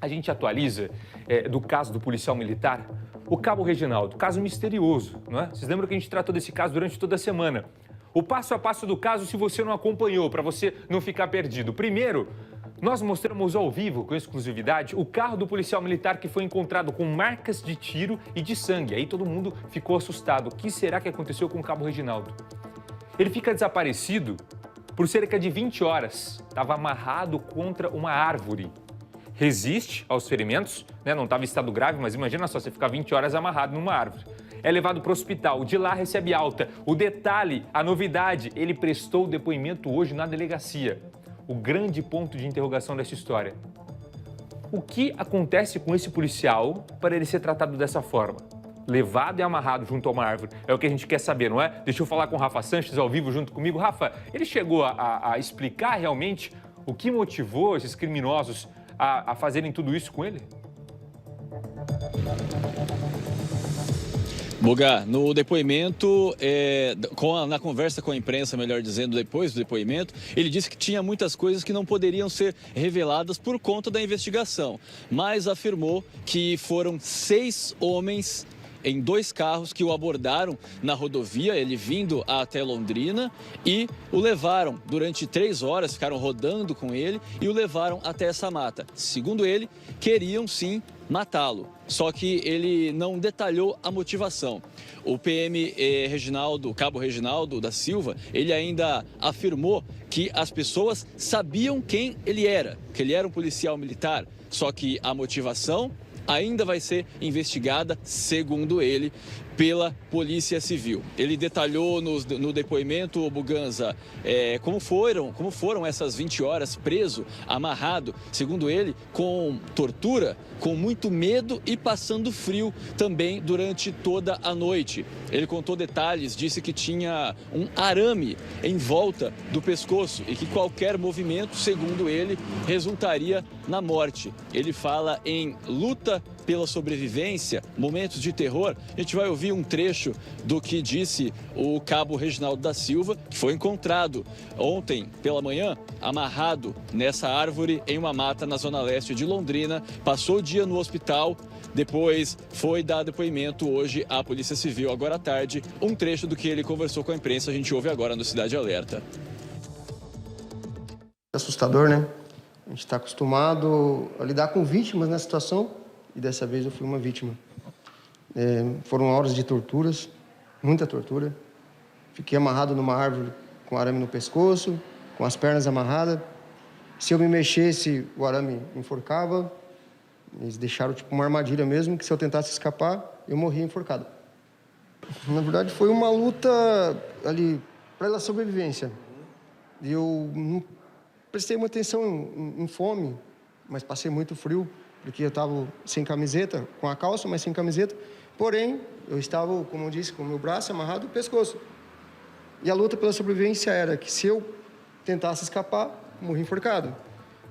A gente atualiza do caso do policial militar, o Cabo Reginaldo, caso misterioso, não é? Vocês lembram que a gente tratou desse caso durante toda a semana. O passo a passo do caso, se você não acompanhou, para você não ficar perdido. Primeiro, nós mostramos ao vivo, com exclusividade, o carro do policial militar que foi encontrado com marcas de tiro e de sangue. Aí todo mundo ficou assustado. O que será que aconteceu com o Cabo Reginaldo? Ele fica desaparecido por cerca de 20 horas. Estava amarrado contra uma árvore. Resiste aos ferimentos, né? Não estava em estado grave, mas imagina só, você ficar 20 horas amarrado numa árvore. É levado para o hospital, de lá recebe alta. O detalhe, a novidade, ele prestou depoimento hoje na delegacia. O grande ponto de interrogação dessa história. O que acontece com esse policial para ele ser tratado dessa forma? Levado e amarrado junto a uma árvore. É o que a gente quer saber, não é? Deixa eu falar com o Rafa Sanches ao vivo junto comigo. Rafa, ele chegou a explicar realmente o que motivou esses criminosos a fazerem tudo isso com ele? Buga, no depoimento, na conversa com a imprensa, melhor dizendo, depois do depoimento, ele disse que tinha muitas coisas que não poderiam ser reveladas por conta da investigação, mas afirmou que foram 6 homens em 2 carros que o abordaram na rodovia, ele vindo até Londrina, e o levaram durante 3 horas, ficaram rodando com ele e o levaram até essa mata. Segundo ele, queriam sim matá-lo, só que ele não detalhou a motivação. O PM Cabo Reginaldo da Silva, ele ainda afirmou que as pessoas sabiam quem ele era, que ele era um policial militar, só que a motivação ainda vai ser investigada, segundo ele, pela Polícia Civil. Ele detalhou no depoimento, Buganza, como foram essas 20 horas preso, amarrado, segundo ele, com tortura, com muito medo e passando frio também durante toda a noite. Ele contou detalhes, disse que tinha um arame em volta do pescoço e que qualquer movimento, segundo ele, resultaria na morte. Ele fala em luta pela sobrevivência, momentos de terror. A gente vai ouvir um trecho do que disse o Cabo Reginaldo da Silva, que foi encontrado ontem pela manhã, amarrado nessa árvore em uma mata na zona leste de Londrina, passou o dia no hospital, depois foi dar depoimento hoje à Polícia Civil, agora à tarde. Um trecho do que ele conversou com a imprensa, a gente ouve agora no Cidade Alerta. Assustador, né? A gente está acostumado a lidar com vítimas nessa situação e dessa vez eu fui uma vítima. Foram horas de torturas, muita tortura. Fiquei amarrado numa árvore com arame no pescoço, com as pernas amarradas. Se eu me mexesse, o arame enforcava. Eles deixaram tipo uma armadilha mesmo, que se eu tentasse escapar, eu morria enforcado. Na verdade, foi uma luta ali pela sobrevivência. Eu não prestei uma atenção em fome, mas passei muito frio, porque eu estava sem camiseta, com a calça, mas sem camiseta. Porém, eu estava, como eu disse, com o meu braço amarrado no pescoço. E a luta pela sobrevivência era que se eu tentasse escapar, morria enforcado.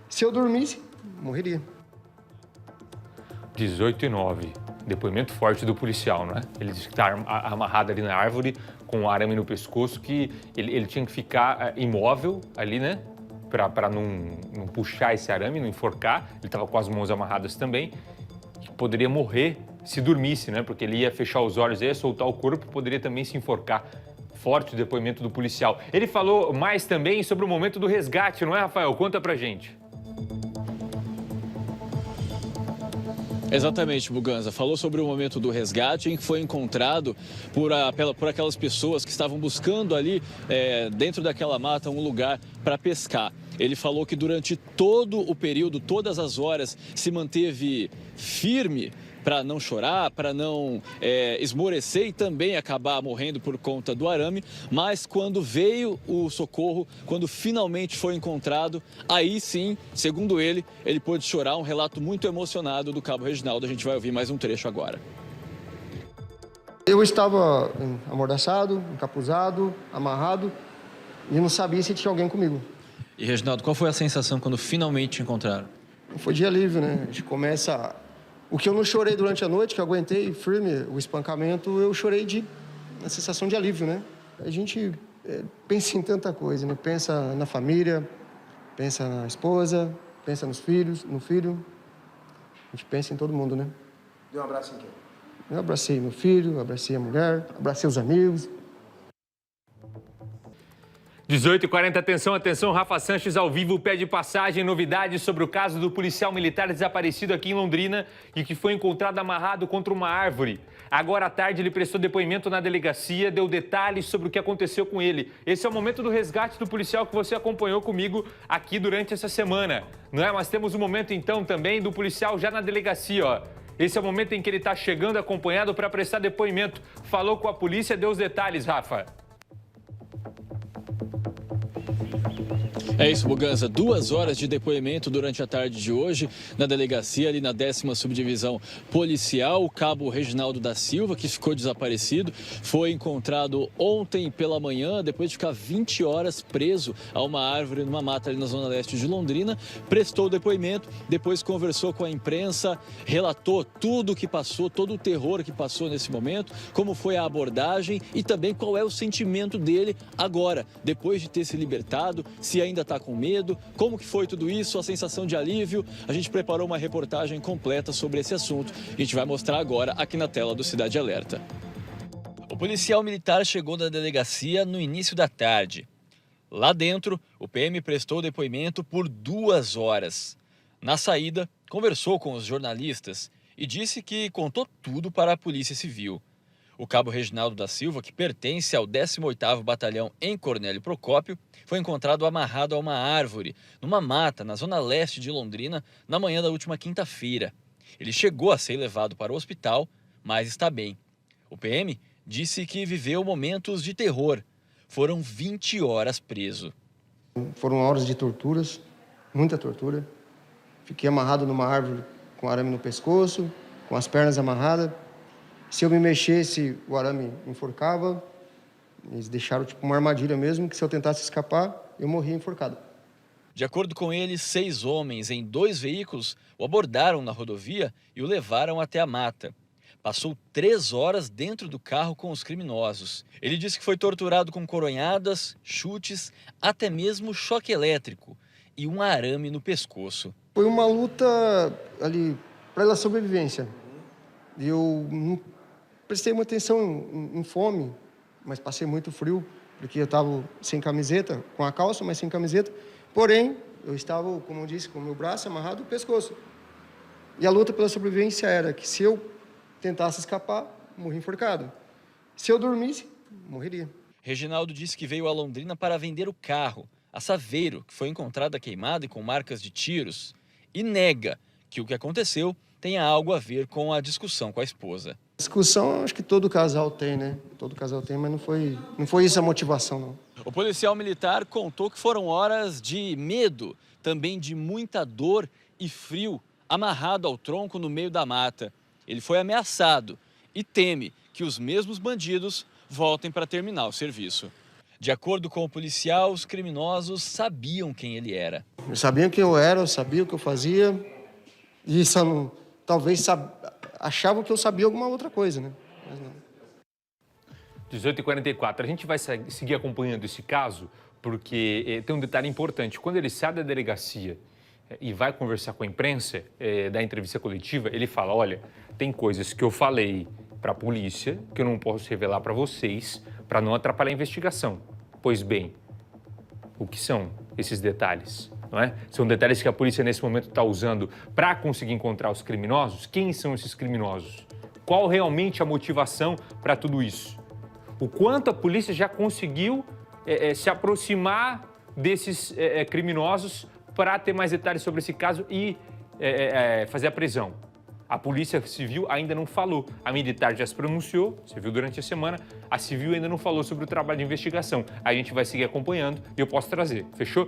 Se eu dormisse, morreria. 18:09. Depoimento forte do policial, não é? Ele disse que está amarrado ali na árvore, com um arame no pescoço, que ele tinha que ficar imóvel ali, né? Para não puxar esse arame, não enforcar. Ele estava com as mãos amarradas também. Poderia morrer se dormisse, né? Porque ele ia fechar os olhos, ia soltar o corpo, poderia também se enforcar. Forte o depoimento do policial. Ele falou mais também sobre o momento do resgate, não é, Rafael? Conta pra gente. Exatamente, Buganza. Falou sobre o momento do resgate em que foi encontrado por aquelas pessoas que estavam buscando ali dentro daquela mata um lugar para pescar. Ele falou que durante todo o período, todas as horas, se manteve firme para não chorar, para não esmorecer e também acabar morrendo por conta do arame. Mas quando veio o socorro, quando finalmente foi encontrado, aí sim, segundo ele pôde chorar. Um relato muito emocionado do Cabo Reginaldo. A gente vai ouvir mais um trecho agora. Eu estava amordaçado, encapuzado, amarrado e não sabia se tinha alguém comigo. E, Reginaldo, qual foi a sensação quando finalmente te encontraram? Foi de alívio, né? A gente começa... O que eu não chorei durante a noite, que eu aguentei firme o espancamento, eu chorei a sensação de alívio, né? A gente pensa em tanta coisa, né? Pensa na família, pensa na esposa, pensa nos filhos, no filho. A gente pensa em todo mundo, né? Deu um abraço em quem? Eu abracei meu filho, abracei a mulher, abracei os amigos. 18h40, atenção, atenção, Rafa Sanches ao vivo pede passagem, novidades sobre o caso do policial militar desaparecido aqui em Londrina e que foi encontrado amarrado contra uma árvore. Agora à tarde ele prestou depoimento na delegacia, deu detalhes sobre o que aconteceu com ele. Esse é o momento do resgate do policial que você acompanhou comigo aqui durante essa semana, não é? Mas temos um momento então também do policial já na delegacia, ó. Esse é o momento em que ele está chegando acompanhado para prestar depoimento. Falou com a polícia, deu os detalhes, Rafa. É isso, Buganza. 2 horas de depoimento durante a tarde de hoje na delegacia, ali na 10ª Subdivisão Policial. O cabo Reginaldo da Silva, que ficou desaparecido, foi encontrado ontem pela manhã, depois de ficar 20 horas preso a uma árvore numa mata ali na zona leste de Londrina. Prestou depoimento, depois conversou com a imprensa, relatou tudo o que passou, todo o terror que passou nesse momento, como foi a abordagem e também qual é o sentimento dele agora, depois de ter se libertado, se ainda está com medo, como que foi tudo isso, a sensação de alívio. A gente preparou uma reportagem completa sobre esse assunto e a gente vai mostrar agora aqui na tela do Cidade Alerta. O policial militar chegou na delegacia no início da tarde. Lá dentro, o PM prestou depoimento por 2 horas. Na saída, conversou com os jornalistas e disse que contou tudo para a Polícia Civil. O cabo Reginaldo da Silva, que pertence ao 18º Batalhão em Cornélio Procópio, foi encontrado amarrado a uma árvore, numa mata, na zona leste de Londrina, na manhã da última quinta-feira. Ele chegou a ser levado para o hospital, mas está bem. O PM disse que viveu momentos de terror. Foram 20 horas preso. Foram horas de torturas, muita tortura. Fiquei amarrado numa árvore com arame no pescoço, com as pernas amarradas. Se eu me mexesse, o arame enforcava. Eles deixaram tipo uma armadilha mesmo, que se eu tentasse escapar, eu morria enforcado. De acordo com ele, 6 homens em 2 veículos o abordaram na rodovia e o levaram até a mata. Passou 3 horas dentro do carro com os criminosos. Ele disse que foi torturado com coronhadas, chutes, até mesmo choque elétrico e um arame no pescoço. Foi uma luta ali pela sobrevivência. Eu não prestei muita atenção em fome, mas passei muito frio, porque eu estava sem camiseta, com a calça, mas sem camiseta. Porém, eu estava, como eu disse, com o meu braço amarrado no pescoço. E a luta pela sobrevivência era que se eu tentasse escapar, morria enforcado. Se eu dormisse, morreria. Reginaldo disse que veio a Londrina para vender o carro, a Saveiro, que foi encontrada queimada e com marcas de tiros, e nega que o que aconteceu tenha algo a ver com a discussão com a esposa. Discussão, acho que todo casal tem, né? Todo casal tem, mas não foi isso a motivação, não. O policial militar contou que foram horas de medo, também de muita dor e frio, amarrado ao tronco no meio da mata. Ele foi ameaçado e teme que os mesmos bandidos voltem para terminar o serviço. De acordo com o policial, os criminosos sabiam quem ele era. Eu sabia quem eu era, eu sabia o que eu fazia, e só não, talvez achavam que eu sabia alguma outra coisa, né? Mas não. 18h44, a gente vai seguir acompanhando esse caso, porque tem um detalhe importante. Quando ele sai da delegacia e vai conversar com a imprensa, da entrevista coletiva, ele fala, olha, tem coisas que eu falei para a polícia que eu não posso revelar para vocês, para não atrapalhar a investigação. Pois bem, o que são esses detalhes? Não é? São detalhes que a polícia nesse momento está usando para conseguir encontrar os criminosos. Quem são esses criminosos? Qual realmente a motivação para tudo isso? O quanto a polícia já conseguiu se aproximar desses criminosos para ter mais detalhes sobre esse caso e fazer a prisão. A Polícia Civil ainda não falou. A militar já se pronunciou, você viu durante a semana, a civil ainda não falou sobre o trabalho de investigação. A gente vai seguir acompanhando e eu posso trazer, fechou?